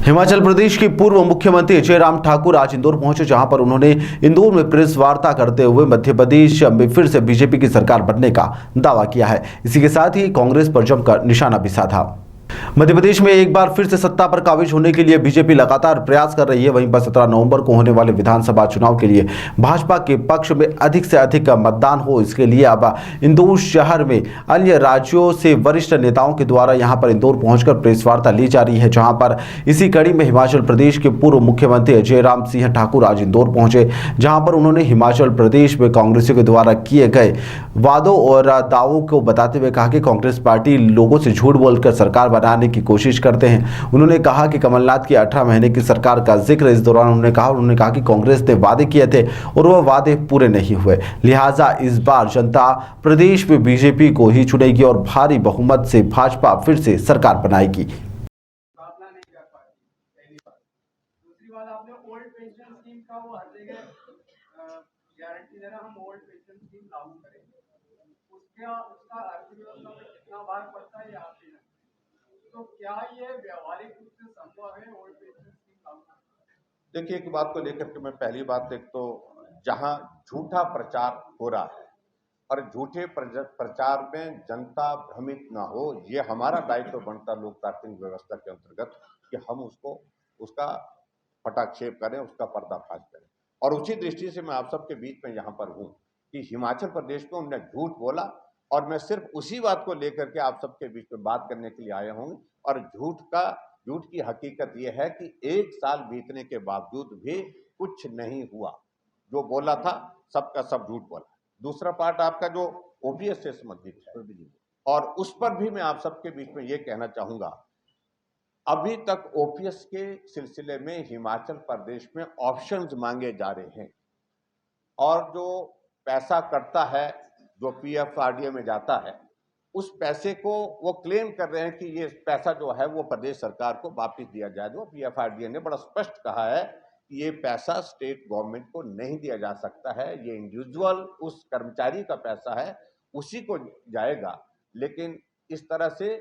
हिमाचल प्रदेश के पूर्व मुख्यमंत्री जयराम ठाकुर आज इंदौर पहुंचे, जहां पर उन्होंने इंदौर में प्रेस वार्ता करते हुए मध्य प्रदेश में फिर से बीजेपी की सरकार बनने का दावा किया है। इसी के साथ ही कांग्रेस पर जमकर निशाना भी साधा। मध्य प्रदेश में एक बार फिर से सत्ता पर काबिज होने के लिए बीजेपी लगातार प्रयास कर रही है। वहीं पर 17 नवंबर को होने वाले विधानसभा चुनाव के लिए भाजपा के पक्ष में अधिक से अधिक मतदान हो, इसके लिए अब इंदौर शहर में अन्य राज्यों से वरिष्ठ नेताओं के द्वारा यहां पर इंदौर पहुंचकर प्रेस वार्ता ली जा रही है। जहां पर इसी कड़ी में हिमाचल प्रदेश के पूर्व मुख्यमंत्री जयराम सिंह ठाकुर आज इंदौर पहुंचे, जहां पर उन्होंने हिमाचल प्रदेश में कांग्रेसियों के द्वारा किए गए वादों और दावों को बताते हुए कहा कि कांग्रेस पार्टी लोगों से झूठ बोलकर सरकार बनाने की कोशिश करते हैं। उन्होंने कहा कि कमलनाथ की 18 महीने की सरकार का जिक्र इस दौरान उन्होंने कहा कि कांग्रेस ने वादे किए थे और वह वादे पूरे नहीं हुए, लिहाजा इस बार जनता प्रदेश में बीजेपी को ही चुनेगी और भारी बहुमत से भाजपा फिर से सरकार बनाएगी। गारंटी दे रहा हम ओल्ड पेंशन स्कीम लागू करेंगे, उसका अर्थव्यवस्था में कितना भार पड़ता है आप ही नहीं। तो क्या ये व्यवहारिक रूप से संभव है ओल्ड पेंशन स्कीम लागू करना? देखिए, एक बात को लेकर के मैं पहली बात एक तो जहां झूठा प्रचार हो रहा है और झूठे प्रचार में जनता भ्रमित ना हो, ये हमारा दायित्व बनता लोकतांत्रिक व्यवस्था के अंतर्गत कि हम उसका पटाक्षेप करें, उसका पर्दाफाश करें। और उसी दृष्टि से मैं आप सबके बीच में यहाँ पर हूँ कि हिमाचल प्रदेश में उन्होंने झूठ बोला और मैं सिर्फ उसी बात को लेकर के आप सबके बीच में बात करने के लिए आया हूँ। और झूठ की हकीकत यह है कि 1 साल बीतने के बावजूद भी कुछ नहीं हुआ। जो बोला था सबका सब झूठ बोला। दूसरा पार्ट आपका जो ओपीएस से संबंधित है, और उस पर भी मैं आप सबके बीच में ये कहना चाहूंगा, अभी तक ओपीएस के सिलसिले में हिमाचल प्रदेश में ऑप्शंस मांगे जा रहे हैं और जो पैसा कटता है, जो पीएफआरडीए में जाता है, उस पैसे को वो क्लेम कर रहे हैं कि ये पैसा जो है वो प्रदेश सरकार को वापस दिया जाए। जो पीएफआरडीए ने बड़ा स्पष्ट कहा है कि ये पैसा स्टेट गवर्नमेंट को नहीं दिया जा सकता है, ये इंडिविजुअल उस कर्मचारी का पैसा है, उसी को जाएगा। लेकिन इस तरह से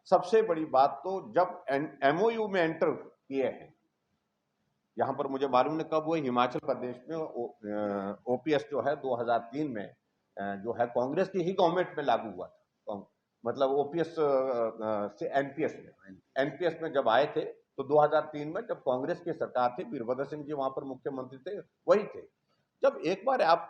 सबसे बड़ी बात तो जब एमओयू में एंटर किए हैं, यहां पर मुझे मालूम नहीं कब हुए, हिमाचल प्रदेश में ओपीएस जो है 2003 में जो है कांग्रेस की ही गवर्नमेंट में लागू हुआ था। मतलब ओपीएस से एनपीएस में जब आए थे तो 2003 में जब कांग्रेस की सरकार थी, वीरभद्र सिंह जी वहां पर मुख्यमंत्री थे, वही थे। जब एक बार आप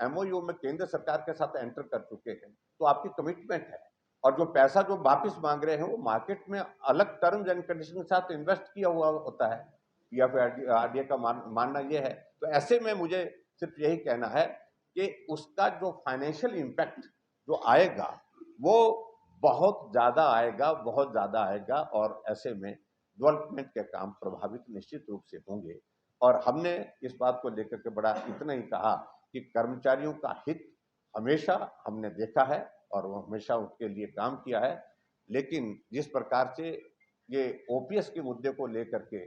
एमओयू में केंद्र सरकार के साथ एंटर कर चुके हैं तो आपकी कमिटमेंट है, और जो पैसा जो वापिस मांग रहे हैं वो मार्केट में अलग टर्म्स एंड कंडीशन के साथ इन्वेस्ट किया हुआ होता है, या फिर आरडीए का मानना ये है। तो ऐसे में मुझे सिर्फ यही कहना है कि उसका जो फाइनेंशियल इम्पैक्ट जो आएगा वो बहुत ज्यादा आएगा, और ऐसे में डेवलपमेंट के काम प्रभावित निश्चित रूप से होंगे। और हमने इस बात को लेकर के बड़ा इतना ही कहा कि कर्मचारियों का हित हमेशा हमने देखा है और वो हमेशा उसके लिए काम किया है। लेकिन जिस प्रकार से ये ओपीएस के मुद्दे को लेकर के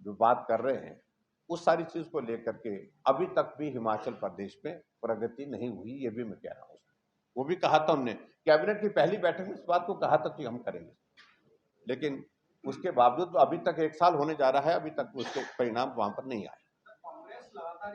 जो बात कर रहे हैं, उस सारी चीज को लेकर के अभी तक भी हिमाचल प्रदेश में प्रगति नहीं हुई, ये भी मैं कह रहा हूँ। वो भी कहा था हमने, कैबिनेट की पहली बैठक में इस बात को कहा था कि हम करेंगे, लेकिन उसके बावजूद अभी तक 1 साल होने जा रहा है, अभी तक उसके परिणाम वहां पर नहीं आए। कांग्रेस लगातार